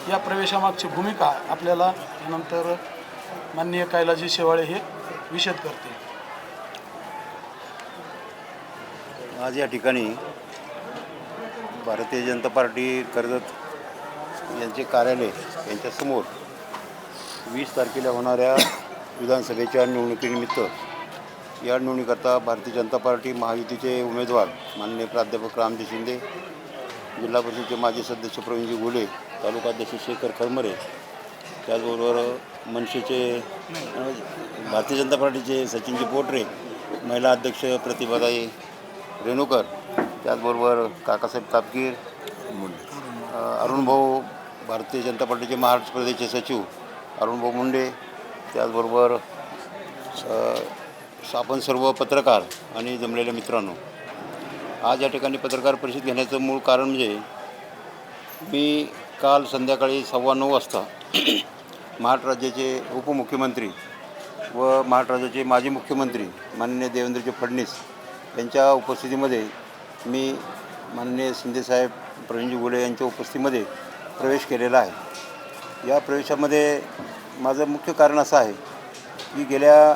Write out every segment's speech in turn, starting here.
या प्रवेशामागची भूमिका आपल्याला यानंतर माननीय कैलाजी शेवाळे हे विशद करते। आज या ठिकाणी भारतीय जनता पार्टी कर्जत यांचे कार्यालय यांच्यासमोर 20 तारखेला होणाऱ्या विधानसभेच्या निवडणुकीनिमित्त या निवडणुकीकरता भारतीय जनता पार्टी महायुतीचे उमेदवार माननीय प्राध्यापक रामजी शिंदे, जिल्हा परिषदेचे माजी सदस्य प्रवीणजी घुले, तालुका अध्यक्ष शेखर खरमरे, त्याचबरोबर मनसेचे भारतीय जनता पार्टीचे सचिनजी पोटरे, महिला अध्यक्ष प्रतिभाताई रेणुकर, त्याचबरोबर काकासाहेब तापकीर, अरुणभाऊ भारतीय जनता पार्टीचे महाराष्ट्र प्रदेशचे सचिव अरुणभाऊ मुंडे, त्याचबरोबर आपण सर्व पत्रकार आणि जमलेल्या मित्रांनो, आज या ठिकाणी पत्रकार परिषद घेण्याचं मूळ कारण म्हणजे मी काल संध्याकाळी 9:15 वाजता महाराष्ट्र राज्याचे उपमुख्यमंत्री व महाराष्ट्र राज्याचे माजी मुख्यमंत्री माननीय देवेंद्रजी फडणवीस यांच्या उपस्थितीमध्ये मी माननीय शिंदेसाहेब प्रवीणजी घुले यांच्या उपस्थितीमध्ये प्रवेश केलेला आहे। या प्रवेशामध्ये माझं मुख्य कारण असं आहे की गेल्या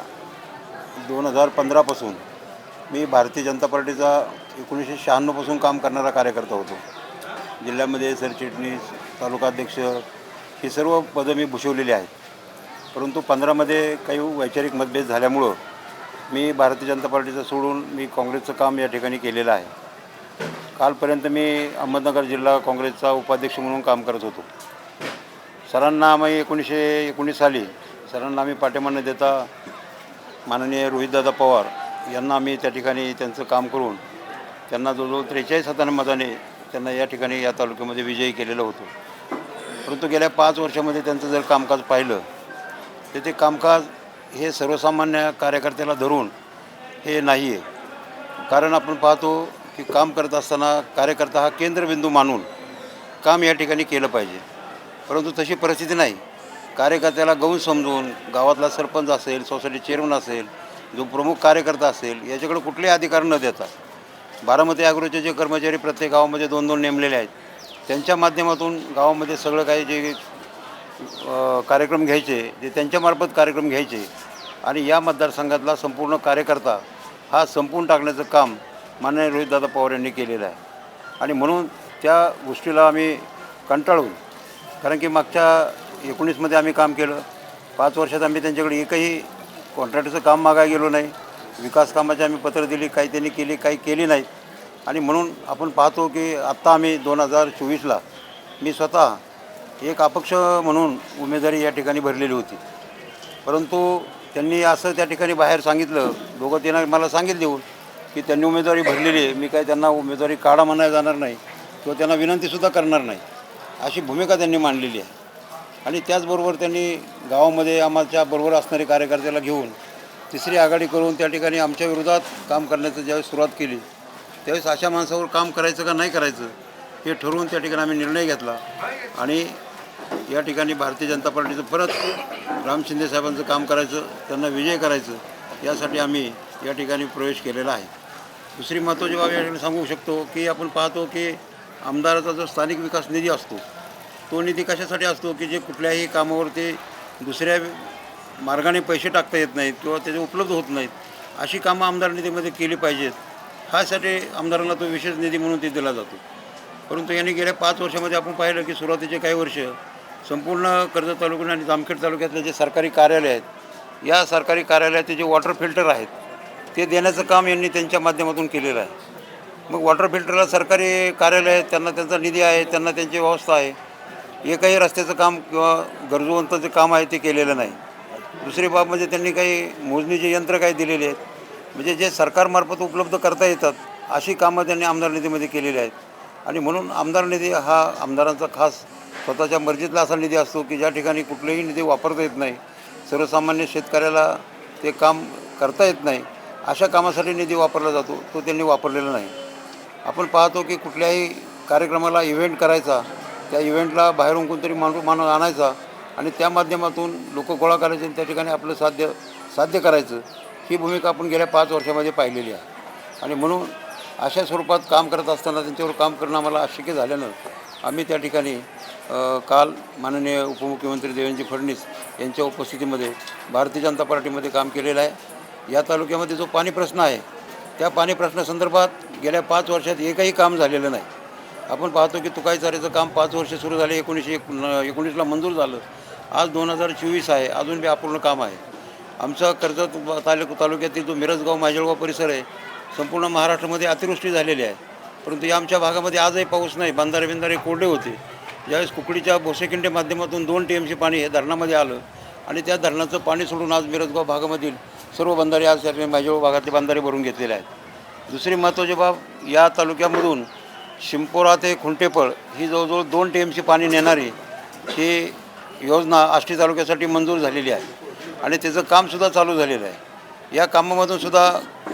2015 पासून मी भारतीय जनता पार्टीचा 1996 पासून काम करणारा कार्यकर्ता होतो। जिल्ह्यामध्ये सरचिटणीस, तालुका अध्यक्ष ही सर्व पदं मी भूषवलेली आहेत। परंतु 15मध्ये काही वैचारिक मतभेद झाल्यामुळं मी भारतीय जनता पार्टीचं सोडून मी काँग्रेसचं काम या ठिकाणी केलेलं आहे। कालपर्यंत मी अहमदनगर जिल्हा काँग्रेसचा उपाध्यक्ष म्हणून काम करत होतो। सरांना आम्ही 1919 साली सरांना आम्ही पाठिंबा न देता माननीय रोहितदादा पवार यांना आम्ही त्या ठिकाणी त्यांचं काम करून त्यांना जवळजवळ 43 मताने त्यांना या ठिकाणी या तालुक्यामध्ये विजयी केलेलं होतं। परंतु गेल्या 5 वर्षामध्ये त्यांचं जर कामकाज पाहिलं तर ते कामकाज हे सर्वसामान्य कार्यकर्त्याला धरून हे नाही आहे। कारण आपण पाहतो की काम करत असताना कार्यकर्ता हा केंद्रबिंदू मानून काम या ठिकाणी केलं पाहिजे, परंतु तशी परिस्थिती नाही। कार्यकर्त्याला गौण समजून गावातला सरपंच असेल, सोसायटी चेअरमन असेल, जो प्रमुख कार्यकर्ता असेल, याच्याकडे कुठलेही अधिकार न देता बारामती ॲग्रोचे जे कर्मचारी प्रत्येक गावामध्ये 2-2 नेमलेले आहेत, त्यांच्या माध्यमातून गावामध्ये सगळं काही जे कार्यक्रम घ्यायचे जे त्यांच्यामार्फत कार्यक्रम घ्यायचे आणि या मतदारसंघातला संपूर्ण कार्यकर्ता हा संपून टाकण्याचं काम माननीय रोहितदादा पवार यांनी केलेलं आहे। आणि म्हणून त्या गोष्टीला आम्ही कंटाळून, कारण की मागच्या 19मध्ये आम्ही काम केलं, 5 वर्षात आम्ही त्यांच्याकडे एकही कॉन्ट्रॅक्टचं काम मागायला गेलो नाही। विकास कामाची आम्ही पत्र दिली, काही त्यांनी केली, काही केली नाहीत। आणि म्हणून आपण पाहतो की आत्ता आम्ही 2024ला मी स्वतः एक अपक्ष म्हणून उमेदवारी या ठिकाणी भरलेली होती। परंतु त्यांनी असं त्या ठिकाणी बाहेर सांगितलं, दोघं तिनं मला सांगितलं देऊन की त्यांनी उमेदवारी भरलेली आहे, मी काय त्यांना उमेदवारी काढा म्हणायला जाणार नाही किंवा त्यांना विनंतीसुद्धा करणार नाही, अशी भूमिका त्यांनी मांडलेली आहे। आणि त्याचबरोबर त्यांनी गावामध्ये आमच्या बरोबर असणारे कार्यकर्त्याला घेऊन तिसरी आघाडी करून त्या ठिकाणी आमच्या विरोधात काम करण्याचं ज्यावेळेस सुरुवात केली त्यावेळेस अशा माणसावर काम करायचं का नाही करायचं हे ठरवून त्या ठिकाणी आम्ही निर्णय घेतला आणि या ठिकाणी भारतीय जनता पार्टीचं परत राम शिंदे साहेबांचं काम करायचं, त्यांना विजय करायचं, यासाठी आम्ही या ठिकाणी प्रवेश केलेला आहे। दुसरी महत्त्वाची बाब या ठिकाणी सांगू शकतो की आपण पाहतो की आमदाराचा जो स्थानिक विकास निधी असतो तो निधी कशासाठी असतो की जे कुठल्याही कामावरती दुसऱ्या मार्गाने पैसे टाकता येत नाहीत किंवा त्याचे उपलब्ध होत नाहीत, अशी कामं आमदार निधीमध्ये केली पाहिजेत, ह्यासाठी आमदारांना तो विशेष निधी म्हणून ते दिला जातो। परंतु यांनी गेल्या 5 वर्षामध्ये आपण पाहिलं की सुरुवातीचे काही वर्ष संपूर्ण कर्जत तालुक्यात आणि जामखेड तालुक्यातले जे सरकारी कार्यालय आहेत, या सरकारी कार्यालयाचे जे वॉटर फिल्टर आहेत ते देण्याचं काम यांनी त्यांच्या माध्यमातून केलेलं आहे। मग वॉटर फिल्टरला सरकारी कार्यालय आहेत, त्यांना त्यांचा निधी आहे, त्यांना त्यांची व्यवस्था आहे, एकही रस्त्याचं काम किंवा गरजूवंताचं काम आहे ते केलेलं नाही। दुसरी बाब म्हणजे त्यांनी काही मोजणीचे यंत्र काही दिलेले आहेत, म्हणजे जे सरकारमार्फत उपलब्ध करता येतात अशी कामं त्यांनी आमदार निधीमध्ये केलेली आहेत। आणि म्हणून आमदार निधी हा आमदारांचा खास स्वतःच्या मर्जीतला असा निधी असतो की ज्या ठिकाणी कुठलेही निधी वापरता येत नाही, सर्वसामान्य शेतकऱ्याला ते काम करता येत नाही, अशा कामासाठी निधी वापरला जातो, तो त्यांनी वापरलेला नाही। आपण पाहतो की कुठल्याही कार्यक्रमाला इव्हेंट करायचा, त्या इव्हेंटला बाहेरून कोणतरी माणूस आणायचा आणि त्या माध्यमातून लोक गोळा करायचे आणि त्या ठिकाणी आपलं साध्य करायचं, ही भूमिका आपण गेल्या 5 वर्षामध्ये पाहिलेली आहे। आणि म्हणून अशा स्वरूपात काम करत असताना त्यांच्यावर काम करणं आम्हाला अशक्य झाल्यानं आम्ही त्या ठिकाणी काल माननीय उपमुख्यमंत्री देवेंद्र फडणवीस यांच्या उपस्थितीमध्ये भारतीय जनता पार्टीमध्ये काम केलेलं आहे. या तालुक्यामध्ये जो पाणी प्रश्न आहे त्या पाणी प्रश्नासंदर्भात गेल्या 5 वर्षात एकही काम झालेलं नाही. आपण पाहतो की तुकाई चाऱ्याचं काम 5 वर्ष सुरू झाले, 1919ला मंजूर झालं. आज 2024 आहे, अजून बी अपूर्ण काम आहे. आमचा कर्जत तालुक्यातील जो मिरजगाव माजलगाव परिसर आहे, संपूर्ण महाराष्ट्रामध्ये अतिवृष्टी झालेली आहे, परंतु या आमच्या भागामध्ये आजही पाऊस नाही. बंधारे कोरडे होते. ज्यावेळेस कुकडीच्या भोसेखिंडे माध्यमातून 2 TMC पाणी हे धरणामध्ये आलं आणि त्या धरणाचं पाणी सोडून आज मिरजगाव भागामधील सर्व बंधारे आज माजलगाव भागातले बंधारे भरून घेतलेले आहेत. दुसरी महत्त्वाची बाब, या तालुक्यामधून शिंपोरा ते खुंटेपळ ही जवळजवळ 2 TMC पाणी नेणारी ही योजना आष्टी तालुक्यासाठी मंजूर झालेली आहे आणि त्याचं कामसुद्धा चालू झालेलं आहे. या कामामधून सुद्धा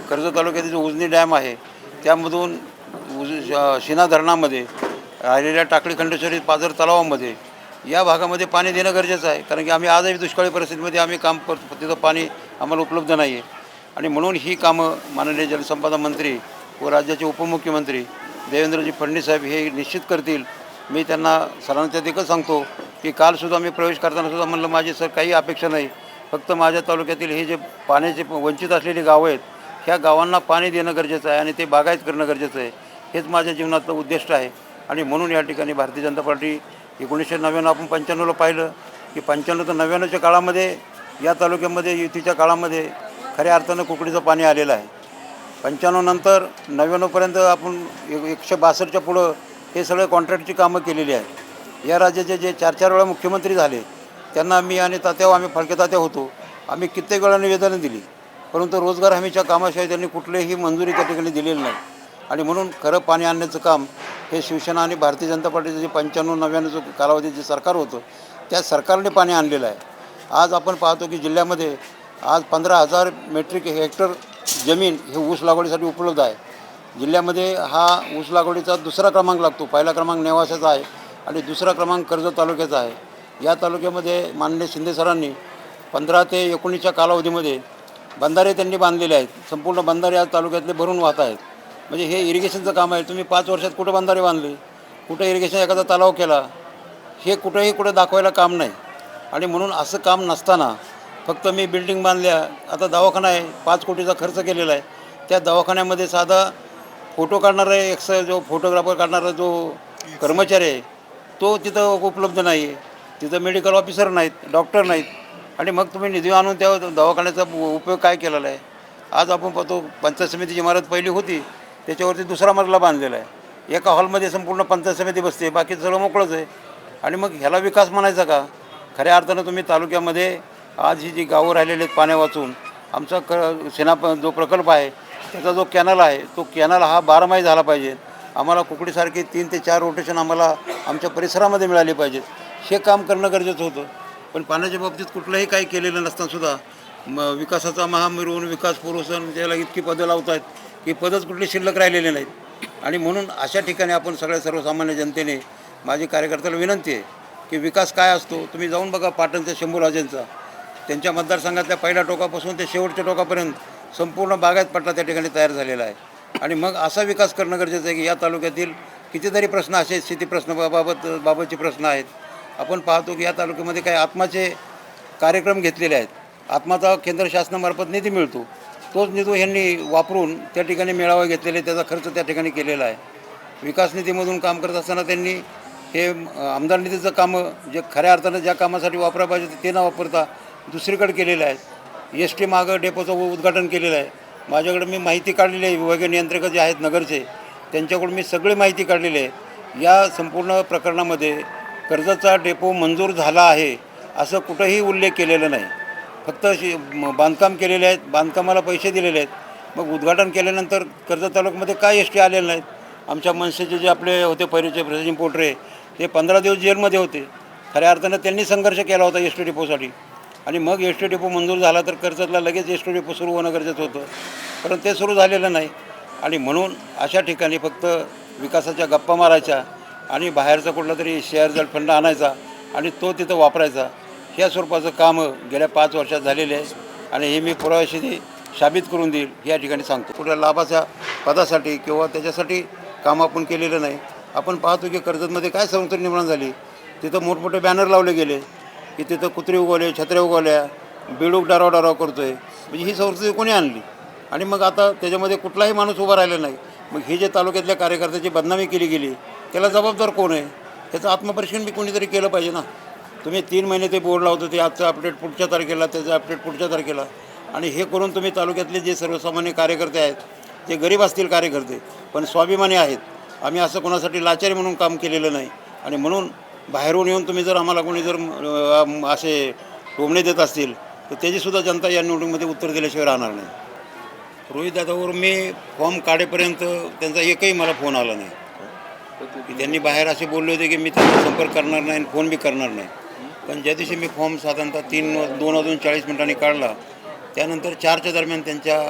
कर्जत तालुक्यातील जो उजनी डॅम आहे त्यामधून शिना धरणामध्ये राहिलेल्या टाकळी खंडेश्वरी पाझर तलावामध्ये या भागामध्ये पाणी देणं गरजेचं आहे, कारण की आम्ही आजही दुष्काळी परिस्थितीमध्ये आम्ही काम करतो, तिथं पाणी आम्हाला उपलब्ध नाही आहे. आणि म्हणून ही कामं माननीय जलसंपदा मंत्री व राज्याचे उपमुख्यमंत्री देवेंद्रजी फडणवीस साहेब हे निश्चित करतील. मी त्यांना सरांच्या देखील सांगतो की कालसुद्धा मी प्रवेश करतानासुद्धा म्हणलं माझी सर काही अपेक्षा नाही, फक्त माझ्या तालुक्यातील हे जे पाण्याचे वंचित असलेली गावं आहेत ह्या गावांना पाणी देणं गरजेचं आहे आणि ते बागायत करणं गरजेचं आहे. हेच माझ्या जीवनातलं उद्दिष्ट आहे. आणि म्हणून या ठिकाणी भारतीय जनता पार्टी 1999 आपण 95ला पाहिलं की 95 ते 99च्या काळामध्ये या तालुक्यामध्ये युतीच्या काळामध्ये खऱ्या अर्थानं कुकडीचं पाणी आलेलं आहे. 95 नंतर 99पर्यंत आपण 162च्या पुढं हे सगळे कॉन्ट्रॅक्टची कामं केलेली आहेत. या राज्याचे जे 4 वेळा मुख्यमंत्री झाले त्यांना मी आणि तात्या आम्ही फडके तात्या होतो, आम्ही कित्येक वेळा निवेदनं दिली, परंतु रोजगार हमीच्या कामाशिवाय त्यांनी कुठलीही मंजुरी त्या ठिकाणी दिलेली नाही. आणि म्हणून खरं पाणी आणण्याचं काम हे शिवसेना आणि भारतीय जनता पार्टीचं जे 95-99 कालावधीत जे सरकार होतं त्या सरकारने पाणी आणलेलं आहे. आज आपण पाहतो की जिल्ह्यामध्ये आज 15,000 मेट्रिक हेक्टर जमीन हे ऊस लागवडीसाठी उपलब्ध आहे. जिल्ह्यामध्ये हा ऊस लागवडीचा 2रा क्रमांक लागतो. पहिला क्रमांक नेवासाचा आहे आणि 2रा क्रमांक कर्जत तालुक्याचा आहे. या तालुक्यामध्ये माननीय शिंदे सरांनी 15 ते 19च्या कालावधीमध्ये बंधारे त्यांनी बांधलेले आहेत. संपूर्ण बंधारे आज तालुक्यातले भरून वाहत आहेत. म्हणजे हे इरिगेशनचं काम आहे. तुम्ही 5 वर्षात कुठं बंधारे बांधले, कुठं इरिगेशन एखादा तलाव केला, हे कुठं दाखवायला काम नाही. आणि म्हणून असं काम नसताना फक्त मी बिल्डिंग बांधल्या, आता दवाखाना आहे 5 कोटीचा खर्च केलेला आहे, त्या दवाखान्यामध्ये साधा फोटो काढणारा जो फोटोग्राफर काढणारा जो कर्मचारी आहे तो तिथं उपलब्ध नाही आहे. तिथं मेडिकल ऑफिसर नाहीत, डॉक्टर नाहीत. आणि मग तुम्ही निधी आणून त्या दवाखान्याचा उपयोग काय केलेला आहे? आज आपण पाहतो पंचायत समितीची इमारत पहिली होती, त्याच्यावरती 2रा मजला बांधलेला आहे. एका हॉलमध्ये संपूर्ण पंचायत समिती बसते, बाकी सगळं मोकळंच आहे. आणि मग ह्याला विकास म्हणायचा का? खऱ्या अर्थानं तुम्ही तालुक्यामध्ये आज ही जी गावं राहिलेली आहेत पाण्या वाचून, आमचा जो प्रकल्प आहे त्याचा जो कॅनल आहे तो कॅनल हा 12 झाला पाहिजे. आम्हाला कुकडीसारखी 3 ते 4 रोटेशन आम्हाला आमच्या परिसरामध्ये मिळाली पाहिजेत. हे काम करणं गरजेचं होतं. पण पाण्याच्या बाबतीत कुठलंही काही केलेलं नसतानासुद्धा विकासाचा महामिरवून विकास पुरवसन त्याला इतकी पदं लावत आहेत की पदच कुठली शिल्लक राहिलेले नाहीत. आणि म्हणून अशा ठिकाणी आपण सगळ्या सर्वसामान्य जनतेने, माझी कार्यकर्त्याला विनंती आहे की विकास काय असतो तुम्ही जाऊन बघा. पाटणच्या शंभूराजेंचा त्यांच्या मतदारसंघातल्या पहिल्या टोकापासून ते शेवटच्या टोकापर्यंत संपूर्ण बागायत पट्टा त्या ठिकाणी तयार झालेला आहे. आणि मग असा विकास करणं गरजेचं आहे की या तालुक्यातील कितीतरी प्रश्न असे शेती बाबतचे प्रश्न आहेत. आपण पाहतो की या तालुक्यामध्ये काही आत्माचे कार्यक्रम घेतलेले आहेत. आत्माचा केंद्र शासनामार्फत निधी मिळतो, तोच निधी ह्यांनी वापरून त्या ठिकाणी मेळावा घेतलेले, त्याचा खर्च त्या ठिकाणी केलेला आहे. विकास निधीमधून काम करत असताना त्यांनी हे आमदार निधीचं कामं जे खऱ्या अर्थानं ज्या कामासाठी वापरायला पाहिजे ते न वापरता दुसरीकडे केलेलं आहे. ST मागं डेपोचं उद्घाटन केलेलं आहे. माझ्याकडे मी माहिती काढलेली आहे. विभागीय नियंत्रक जे आहेत नगरचे त्यांच्याकडून मी सगळी माहिती काढलेली आहे. या संपूर्ण प्रकरणामध्ये कर्जतचा डेपो मंजूर झाला आहे असं कुठंही उल्लेख केलेला नाही. फक्त बांधकाम केलेले आहेत, बांधकामाला पैसे दिलेले आहेत. मग उद्घाटन केल्यानंतर कर्जत तालुक्यामध्ये काय ST आलेले नाहीत? आमच्या मनसेचे जे आपले होते पहिलेचे सचिन पोटरे ते 15 दिवस जेलमध्ये होते. खऱ्या अर्थानं त्यांनी संघर्ष केला होता ST डेपोसाठी. आणि मग ST डेपो मंजूर झाला तर कर्जतला लगेच ST डेपो सुरू होणं गरजेचं होतं, परंतु ते सुरू झालेलं नाही. आणि म्हणून अशा ठिकाणी फक्त विकासाच्या गप्पा मारायच्या आणि बाहेरचा कुठला तरी शेअर फंड आणायचा आणि तो तिथं वापरायचा, ह्या स्वरूपाचं कामं गेल्या 5 वर्षात झालेले आहे. आणि हे मी पुराव्याशी साबित करून देईल या ठिकाणी सांगतो. कुठल्या लाभाच्या पदासाठी किंवा त्याच्यासाठी काम आपण केलेलं नाही. आपण पाहतो की कर्जतमध्ये काय समस्या निर्माण झाली, तिथं मोठमोठे बॅनर लावले गेले की तिथं कुत्रे उगवले, छत्र्या उगवल्या, बेडूक डराव करतो आहे. म्हणजे ही संस्कृती कोणी आणली? आणि मग आता त्याच्यामध्ये कुठलाही माणूस उभा राहिला नाही. मग ही जे तालुक्यातल्या कार्यकर्त्याची बदनामी केली गेली त्याला जबाबदार कोण आहे? ह्याचं आत्मपरीक्षण बी कोणीतरी केलं पाहिजे ना. तुम्ही 3 महिने ते बोर्ड लावतो, ते आजचं अपडेट पुढच्या तारखेला, त्याचं अपडेट पुढच्या तारखेला, आणि हे करून तुम्ही तालुक्यातले जे सर्वसामान्य कार्यकर्ते आहेत, ते गरीब असतील कार्यकर्ते पण स्वाभिमानी आहेत. आम्ही असं कोणासाठी लाचारी म्हणून काम केलेलं नाही. आणि म्हणून बाहेरून येऊन तुम्ही जर आम्हाला कोणी जर असे टोमणे देत असतील तर त्याचीसुद्धा जनता या निवडणुकीमध्ये उत्तर दिल्याशिवाय राहणार नाही. रोहितदादावर मी फॉर्म काढेपर्यंत त्यांचा एकही मला फोन आला नाही. की त्यांनी बाहेर असे बोलले होते की मी त्यांचा संपर्क करणार नाही आणि फोन बी करणार नाही. पण ज्या दिवशी मी फॉर्म साधारणतः 2:40 काढला, त्यानंतर 4च्या दरम्यान त्यांच्या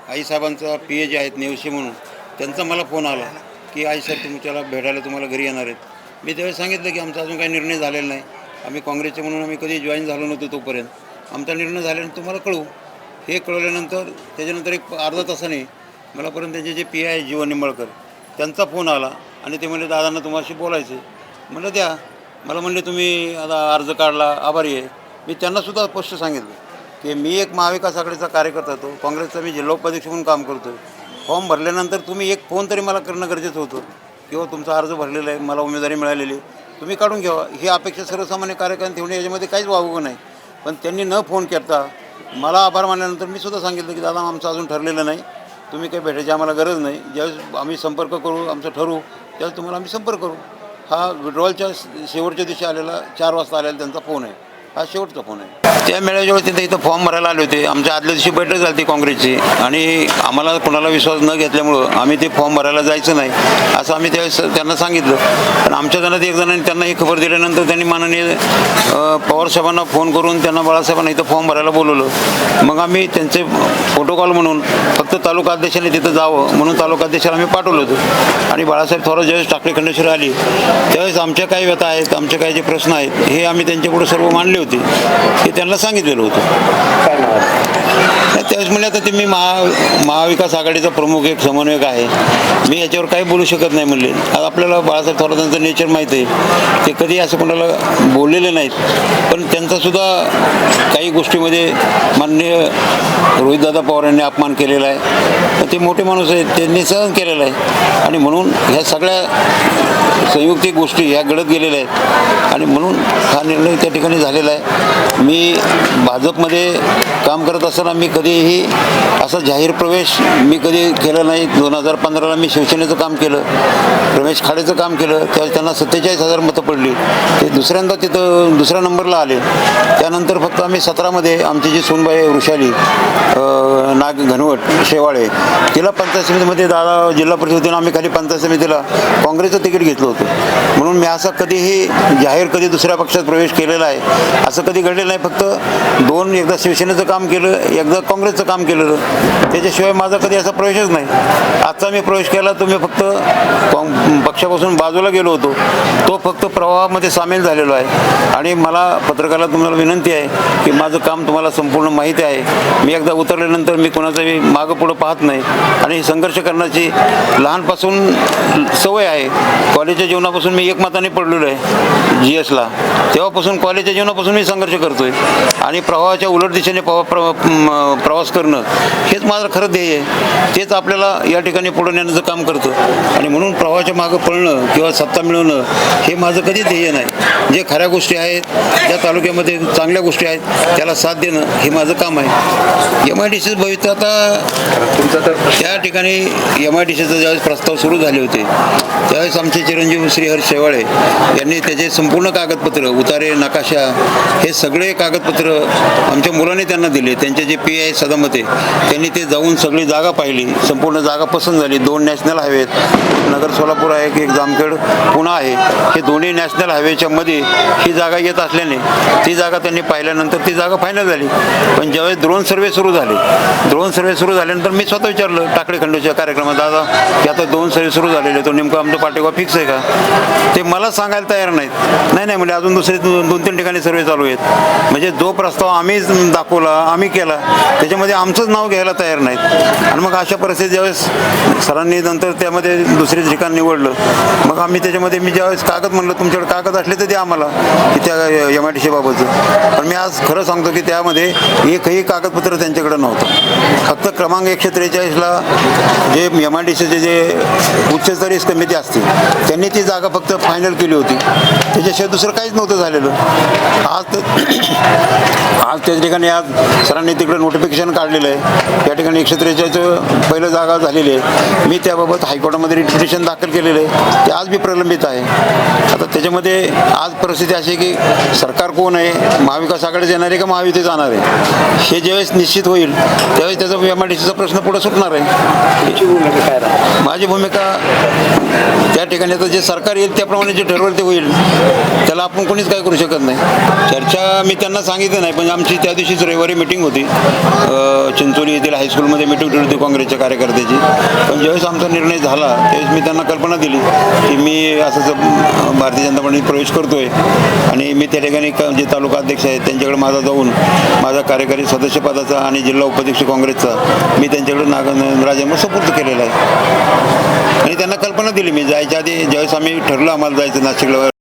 आईसाहेबांचा PA जे आहेत नेवशी म्हणून, त्यांचा मला फोन आला की आईसाहेब तुमच्याला भेटायला तुम्हाला घरी येणार आहेत. मी त्यावेळेस सांगितलं की आमचा अजून काही निर्णय झालेला नाही. आम्ही काँग्रेसचे म्हणून आम्ही कधी जॉईन झालो नव्हतो. तोपर्यंत आमचा निर्णय झाल्यानंतर तुम्हाला कळू. हे कळवल्यानंतर त्याच्यानंतर एक अर्धा तासाने मला परत त्यांचे जे PA आहे जीवन निंबाळकर, त्यांचा फोन आला आणि ते म्हणले दादांना तुम्हाशी बोलायचं आहे. म्हणलं द्या. मला म्हणले तुम्ही आता अर्ज काढला, आभारी आहे. मी त्यांनासुद्धा स्पष्ट सांगितलं की मी एक महाविकास आघाडीचा कार्यकर्ता होतो, काँग्रेसचा मी जिल्हा उपाध्यक्ष म्हणून काम करतो आहे. फॉर्म भरल्यानंतर तुम्ही एक फोन तरी मला करणं गरजेचं होतं किंवा तुमचा अर्ज भरलेला आहे, मला उमेदवारी मिळालेली, तुम्ही काढून घ्यावा. ही अपेक्षा सर्वसामान्य कार्यकर्ते ठेवणे याच्यामध्ये काहीच वावगं नाही. पण त्यांनी न फोन करता मला आभार मानल्यानंतर मी सुद्धा सांगितलं की दादा आमचं अजून ठरलेलं नाही, तुम्ही काही भेटायची आम्हाला गरज नाही. ज्यावेळेस आम्ही संपर्क करू, आमचं ठरवू, त्यावेळेस तुम्हाला आम्ही संपर्क करू. हा विड्रॉलच्या शेवटच्या दिवशी आलेला 4 वाजता आलेला त्यांचा फोन आहे. हा शेवटचा फोन आहे. त्या मेळाव्याच्या वेळी तिथे इथं फॉर्म भरायला आले होते. आमच्या आदल्या दिवशी बैठक झाली होती काँग्रेसची, आणि आम्हाला कोणाला विश्वास न घेतल्यामुळं आम्ही ते फॉर्म भरायला जायचं नाही असं आम्ही त्यावेळेस त्यांना सांगितलं. पण आमच्या जणात एक जणांनी त्यांना ही खबर दिल्यानंतर त्यांनी माननीय पवारसाहेबांना फोन करून त्यांना बाळासाहेबांना इथं फॉर्म भरायला बोलवलं. मग आम्ही त्यांचे प्रोटोकॉल म्हणून फक्त तालुका अध्यक्षांनी तिथं जावं म्हणून तालुका अध्यक्षाला आम्ही पाठवलं होतं. आणि बाळासाहेब थोरात ज्यावेळेस टाकळी खंडेश्वर आली त्यावेळेस आमच्या काही व्यथा आहेत, आमचे काही जे प्रश्न आहेत हे आम्ही त्यांच्यापुढे सर्व मांडले होते. हे त्यांना सांगितलेलं होतं. त्यावेळेस म्हणले आता ते मी महाविकास आघाडीचा प्रमुख एक समन्वयक आहे, मी याच्यावर काही बोलू शकत नाही म्हणले. आज आपल्याला बाळासाहेब थोरातांचं नेचर माहीत आहे, ते कधी असं कोणाला बोललेले नाहीत. पण त्यांचासुद्धा काही गोष्टीमध्ये माननीय रोहितदादा पवार यांनी अपमान केलेला आहे. ते मोठे माणूस आहेत, त्यांनी सहन केलेलं आहे. आणि म्हणून ह्या सगळ्या संयुक्तिक गोष्टी ह्या घडत गेलेल्या आहेत. आणि म्हणून हा निर्णय त्या ठिकाणी झालेला आहे. मी भाजपमध्ये काम करत असताना मी कधीही असा जाहीर प्रवेश मी कधी केला नाही. 2015ला मी शिवसेनेचं काम केलं, रमेश खाडेचं काम केलं, त्यावेळेस त्यांना 47,000 मतं पडली. ते दुसऱ्यांदा तिथं दुसऱ्या नंबरला आले. त्यानंतर फक्त आम्ही 17मध्ये आमची जी सूनबाई वृषाली घनवट शेवाळे, तिला पंचायत समितीमध्ये दादा जिल्हा परिषदेनं आम्ही खाली पंचायत समितीला काँग्रेसचं तिकीट घेतलं होतं. म्हणून मी असा कधीही जाहीर कधी दुसऱ्या पक्षात प्रवेश केलेला आहे असं कधी घडलेलं नाही. फक्त एकदा शिवसेनेचं काम केलं, एकदा काँग्रेसचं काम केलेलं, त्याच्याशिवाय माझा कधी असा प्रवेशच नाही. आजचा मी प्रवेश केला तो मी फक्त पक्षापासून बाजूला गेलो होतो, तो फक्त प्रवाहामध्ये सामील झालेलो आहे. आणि मला पत्रकाराला तुम्हाला विनंती आहे की माझं काम तुम्हाला संपूर्ण माहिती आहे. मी एकदा उतरल्यानंतर मी कोणाचंही मागं पुढं पाहत नाही आणि संघर्ष करण्याची लहानपासून सवय आहे. कॉलेजच्या जीवनापासून मी एकमताने पडलेलो आहे GSला, तेव्हापासून कॉलेजच्या जीवनापासून मी संघर्ष करतो आहे. आणि प्रवाहाच्या उलट दिशेने प्रवास करणं हेच माझं खरं ध्येय आहे. तेच आपल्याला या ठिकाणी पुढे नेण्याचं काम करतं. आणि म्हणून प्रवाहाच्या मागं पळणं किंवा सत्ता मिळवणं हे माझं कधीच ध्येय नाही. जे खऱ्या गोष्टी आहेत, ज्या तालुक्यामध्ये चांगल्या गोष्टी आहेत त्याला साथ देणं हे माझं काम आहे. MIDC भविष्य आता तुमचं तर त्या ठिकाणी MIDCचं ज्यावेळेस प्रस्ताव सुरू झाले होते त्यावेळेस आमचे चिरंजीव श्रीहर्ष शेवाळे यांनी त्याचे संपूर्ण कागदपत्र, उतारे, नकाशा हे सगळे कागदपत्र आमच्या मुलाने त्यांना दिले. त्यांचे जे PA सदामते त्यांनी ते जाऊन सगळी जागा पाहिली, संपूर्ण जागा पसंत झाली. 2 नॅशनल हायवे आहेत, नगर सोलापूर आहे, एक जामखेड पुणा आहे. हे दोन्ही नॅशनल हायवेच्या मध्ये ही जागा येत असल्याने ती जागा त्यांनी पाहिल्यानंतर ती जागा फायनल झाली. पण ज्यावेळेस ड्रोन सर्वे सुरू झाल्यानंतर मी स्वतः विचारलं टाकळी खंडोच्या कार्यक्रमात, दादा की आता 2 सर्वे सुरू झालेले, तो नेमकं आमचं पाठिंबा फिक्स आहे का? ते मला सांगायला तयार नाहीत. नाही म्हणजे अजून दुसरे 2-3 ठिकाणी सर्वे चालू आहेत. म्हणजे जो प्रस्ताव आम्ही दाखवला, आम्ही केला, त्याच्यामध्ये आमचंच नाव घ्यायला तयार नाहीत. आणि मग अशा परिस्थितीत ज्यावेळेस सरांनी नंतर त्यामध्ये दुसरे ठिकाण निवडलं, मग आम्ही त्याच्यामध्ये मी ज्यावेळेस कागद म्हणलं तुमच्याकडे कागद असले तर द्या आम्हाला की त्या MIDC बाबतचं. पण मी आज खरं सांगतो की त्यामध्ये एकही कागदपत्र त्यांच्याकडे नव्हतं. फक्त क्रमांक 143ला जे MIDCचे जे उच्चस्तरीय समिती असते त्यांनी ती जागा फक्त फायनल केली होती, त्याच्याशिवाय दुसरं काहीच नव्हतं झालेलं. आज त्या ठिकाणी आज सरांनी तिकडे नोटिफिकेशन काढलेलं आहे, त्या ठिकाणी 143चं पहिलं जागा झालेली आहे. मी त्याबाबत हायकोर्टामध्ये रिट पिटिशन दाखल केलेलं आहे, ते आज बी प्रलंबित आहे. आता त्याच्यामध्ये आज परिस्थिती अशी आहे की सरकार कोण आहे, महाविकास आघाडीच येणार आहे का महायुती जाणार आहे, हे ज्यावेळेस निश्चित होईल त्यावेळेस त्याचा MIDCचा प्रश्न पुढे सुटणार आहे. माझी भूमिका त्या ठिकाणी आता जे सरकार येईल त्याप्रमाणे जे ठरवलं ते होईल, त्याला आपण कोणीच काय करू शकत नाही. चर्चा मी त्यांना सांगितलं नाही, पण आमची त्या दिवशीच रविवारी मिटिंग होती, चिंचोली येथील हायस्कूलमध्ये मिटिंग ठेवली होती काँग्रेसच्या कार्यकर्त्याची. पण ज्यावेळेस आमचा निर्णय झाला त्यावेळेस मी त्यांना कल्पना दिली की मी असंच भारतीय जनता पार्टीत प्रवेश करतोय आणि मी त्या ठिकाणी जे तालुका अध्यक्ष आहेत त्यांच्याकडे माझा जाऊन माझा कार्यकारी सदस्यपदाचा आणि जिल्हा उपाध्यक्ष काँग्रेसचा मी त्यांच्याकडे राजीनामा सुपूर्द केलेला आहे. आणि त्यांना कल्पना दिली मी जायच्या आधी, ज्यावेळेस आम्ही ठरलं आम्हाला जायचं नाशिकला